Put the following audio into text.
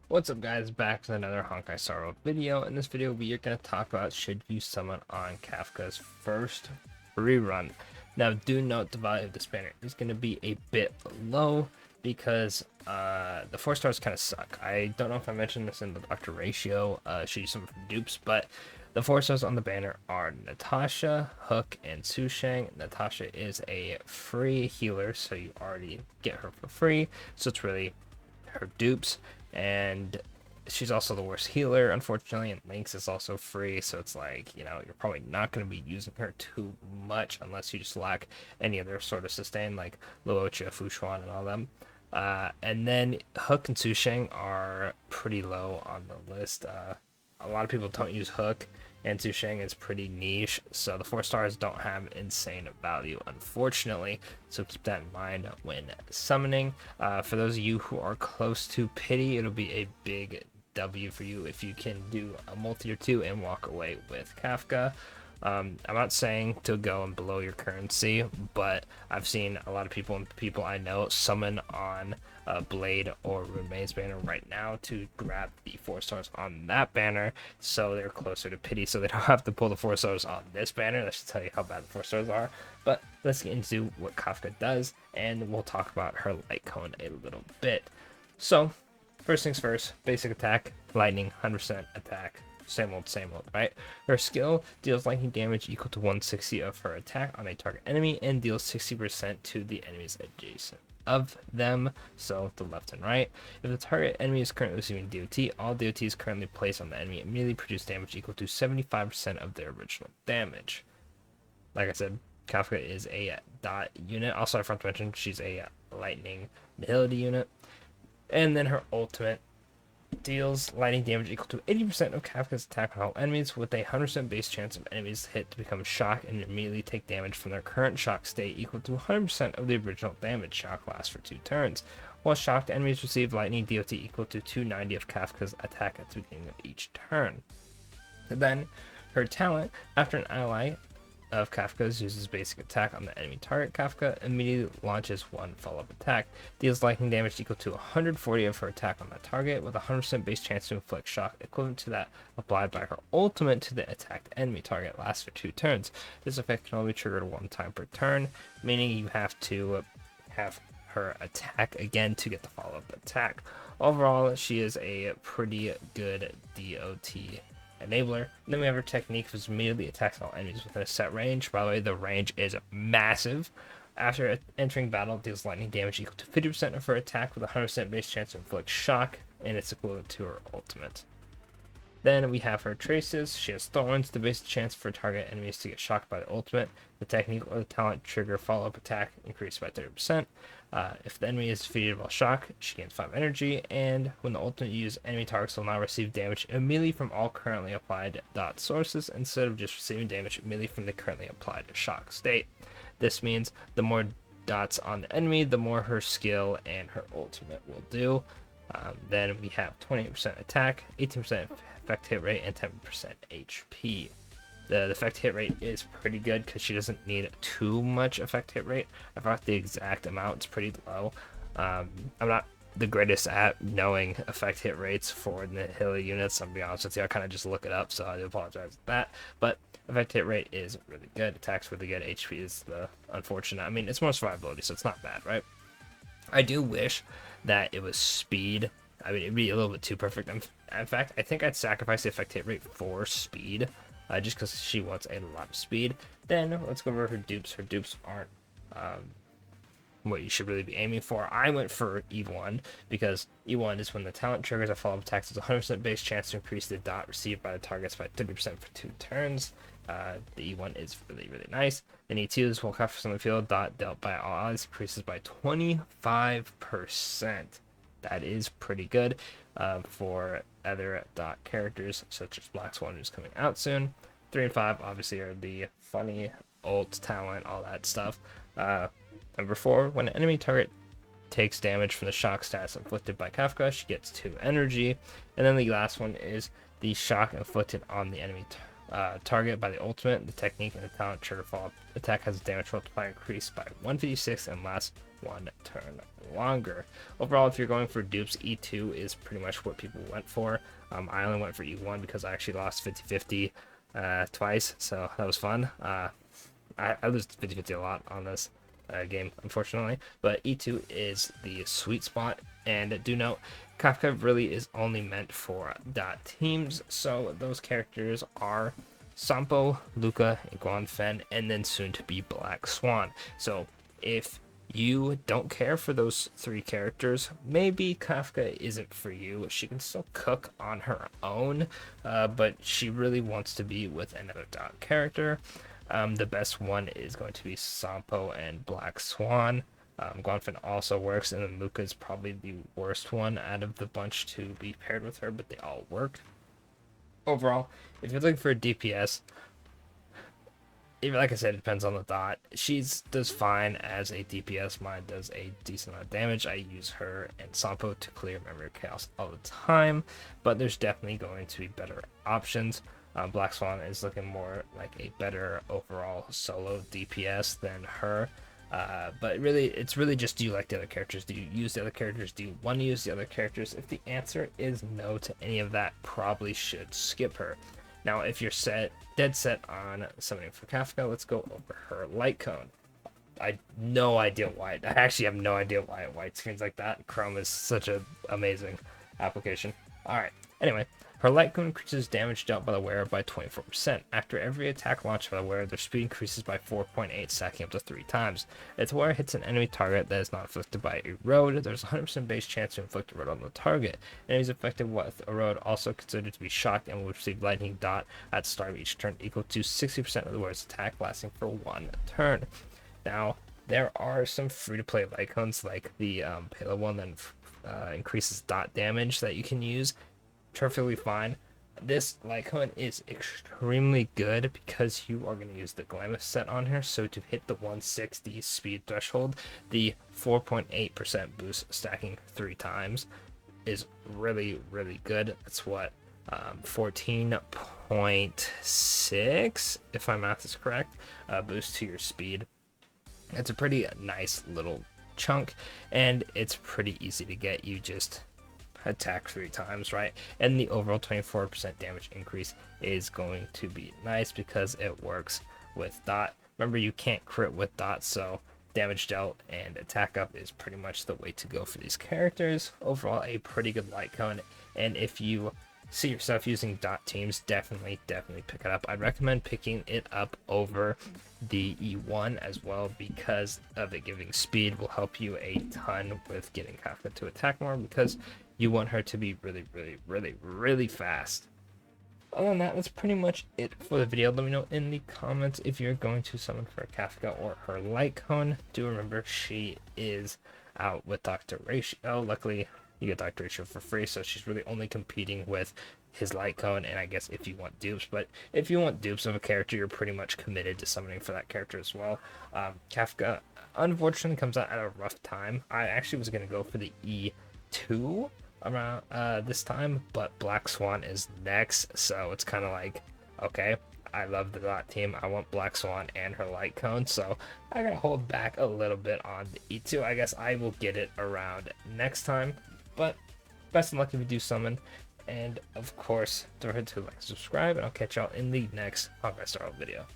What's up guys, back with another Honkai Star Rail video. In this video we are going to talk about should you summon on Kafka's first rerun. Now do note the value of this banner is going to be a bit low because the 4 stars kind of suck. I don't know if I mentioned this in the Doctor Ratio, should you summon from dupes, but the 4 stars on the banner are Natasha, Hook, and Sushang. Natasha is a free healer, so you already get her for free, so it's really her dupes, and she's also the worst healer, unfortunately, and Lynx is also free, so it's like, you know, you're probably not going to be using her too much unless you just lack any other sort of sustain, like Luocha, Fushuan, and all them. And then Hook and Susheng are pretty low on the list. A lot of people don't use Hook, and Susheng is pretty niche, so the 4 stars don't have insane value, unfortunately. So keep that in mind when summoning. For those of you who are close to Pity, it'll be a big W for you if you can do a multi or two and walk away with Kafka. I'm not saying to go and below your currency, but I've seen a lot of people and people I know summon on Blade or Remains banner right now to grab the 4 stars on that banner, so they're closer to Pity, so they don't have to pull the 4 stars on this banner. That should tell you how bad the 4 stars are. But let's get into what Kafka does, and we'll talk about her light cone a little bit. So, first things first, basic attack, lightning, 100% attack. Same old, right? Her skill deals lightning damage equal to 160 of her attack on a target enemy and deals 60% to the enemies adjacent of them, so the left and right. If the target enemy is currently receiving DOT, all DOTs currently placed on the enemy immediately produce damage equal to 75% of their original damage. Like I said, Kafka is a dot unit. Also, I forgot to mention she's a lightning nihility unit. And then her ultimate deals lightning damage equal to 80% of Kafka's attack on all enemies, with a 100% base chance of enemies hit to become shocked and immediately take damage from their current shock state equal to 100% of the original damage. Shock lasts for 2 turns. While shocked, enemies receive lightning DOT equal to 290 of Kafka's attack at the beginning of each turn. Then, her talent, after an ally of Kafka's uses basic attack on the enemy target, Kafka immediately launches one follow-up attack, deals lightning damage equal to 140 of her attack on that target, with a 100% base chance to inflict shock equivalent to that applied by her ultimate to the attacked enemy target. Lasts for 2 turns. This effect can only be triggered 1 time per turn, meaning you have to have her attack again to get the follow-up attack. Overall, she is a pretty good DOT enabler. And then we have her technique, which immediately attacks all enemies within a set range. By the way, the range is massive. After entering battle, deals lightning damage equal to 50% of her attack with a 100% base chance to inflict shock, and it's equivalent to her ultimate. Then we have her traces. She has thorns, the base chance for target enemies to get shocked by the ultimate. The technique or the talent trigger follow-up attack increased by 30%. If the enemy is defeated while shocked, she gains 5 energy, and when the ultimate used, enemy targets will now receive damage immediately from all currently applied dot sources instead of just receiving damage immediately from the currently applied shock state. This means the more dots on the enemy, the more her skill and her ultimate will do. Then we have 28% attack, 18% effect hit rate, and 10% HP. The effect hit rate is pretty good because she doesn't need too much effect hit rate. I forgot the exact amount, it's pretty low. I'm not the greatest at knowing effect hit rates for the Hilly units, I'll be honest with you. I kind of just look it up, so I do apologize for that. But effect hit rate is really good, attack's really good, HP is the unfortunate. I mean, it's more survivability, so it's not bad, right? I do wish that it was speed. I mean, it'd be a little bit too perfect. In fact, I think I'd sacrifice the effect hit rate for speed, just because she wants a lot of speed. Then let's go over her dupes. Her dupes aren't what you should really be aiming for. I went for E1 because E1 is when the talent triggers a follow-up attack. There's a 100% base chance to increase the dot received by the targets by 30% for 2 turns. The E1 is really, really nice. Then E2 is while Kafka's on the field, dot dealt by all allies increases by 25%. That is pretty good for other dot characters such as Black Swan, who's coming out soon. 3 and 5 obviously are the funny ult talent, all that stuff. Number 4, when an enemy target takes damage from the shock status inflicted by Kafka, she gets 2 energy. And then the last one is the shock inflicted on the enemy target by the ultimate. The technique and the talent trigger follow-up attack has a damage multiplier increased by 156 and lasts 1 turn longer. Overall, if you're going for dupes, E2 is pretty much what people went for. I only went for E1 because I actually lost 50-50 twice, so that was fun. I lose 50-50 a lot on this game, unfortunately, but E2 is the sweet spot. And do note, Kafka really is only meant for dot teams, so those characters are Sampo, Luca, and Guanfen, and then soon to be Black Swan. So if you don't care for those 3 characters, maybe Kafka isn't for you. She can still cook on her own, but she really wants to be with another dot character. The best one is going to be Sampo and Black Swan. Guanfen also works, and then Luca is probably the worst one out of the bunch to be paired with her, but they all work. Overall, if you're looking for a DPS, like I said, it depends on the dot. She does fine as a DPS. Mine does a decent amount of damage. I use her and Sampo to clear Memory of Chaos all the time, but there's definitely going to be better options. Black Swan is looking more like a better overall solo DPS than her. But really, it's really just, do you like the other characters? Do you use the other characters? Do you want to use the other characters? If the answer is no to any of that, probably should skip her. Now, if you're dead set on summoning for Kafka, let's go over her light cone. I no idea why. I actually have no idea why it white screens like that. Chrome is such an amazing application. Alright, anyway, her light cone increases damage dealt by the wearer by 24%. After every attack launched by the wearer, their speed increases by 4.8, stacking up to 3 times. If the wearer hits an enemy target that is not afflicted by erode, there's a 100% base chance to inflict erode on the target. Enemies affected with erode also considered to be shocked and will receive lightning dot at the start of each turn, equal to 60% of the wearer's attack, lasting for 1 turn. Now, there are some free-to-play light cones, like the Palo one that increases dot damage that you can use. Perfectly fine. This light cone is extremely good because you are going to use the Glamis set on her, so to hit the 160 speed threshold, the 4.8% boost stacking 3 times is really, really good. That's what, 14.6, if my math is correct, boost to your speed. It's a pretty nice little chunk, and it's pretty easy to get. You just attack 3 times, right? And the overall 24% damage increase is going to be nice because it works with dot. Remember, you can't crit with dot, so damage dealt and attack up is pretty much the way to go for these characters. Overall, a pretty good light cone, and if you see yourself using dot teams, definitely pick it up. I'd recommend picking it up over the E1 as well, because of it giving speed will help you a ton with getting Kafka to attack more, because you want her to be really fast. Other than that, that's pretty much it for the video. Let me know in the comments if you're going to summon for Kafka or her light cone. Do remember, she is out with Dr. Ratio. Luckily, you get Dr. Ratio for free, so she's really only competing with his light cone, and I guess if you want dupes. But if you want dupes of a character, you're pretty much committed to summoning for that character as well. Kafka, unfortunately, comes out at a rough time. I actually was going to go for the E2 around this time, but Black Swan is next, so it's kind of like, okay, I love the dot team, I want Black Swan and her light cone, so I gotta hold back a little bit on the E2. I guess I will get it around next time, but best of luck if you do summon, and of course don't forget to like and subscribe, and I'll catch y'all in the next Honkai Star video.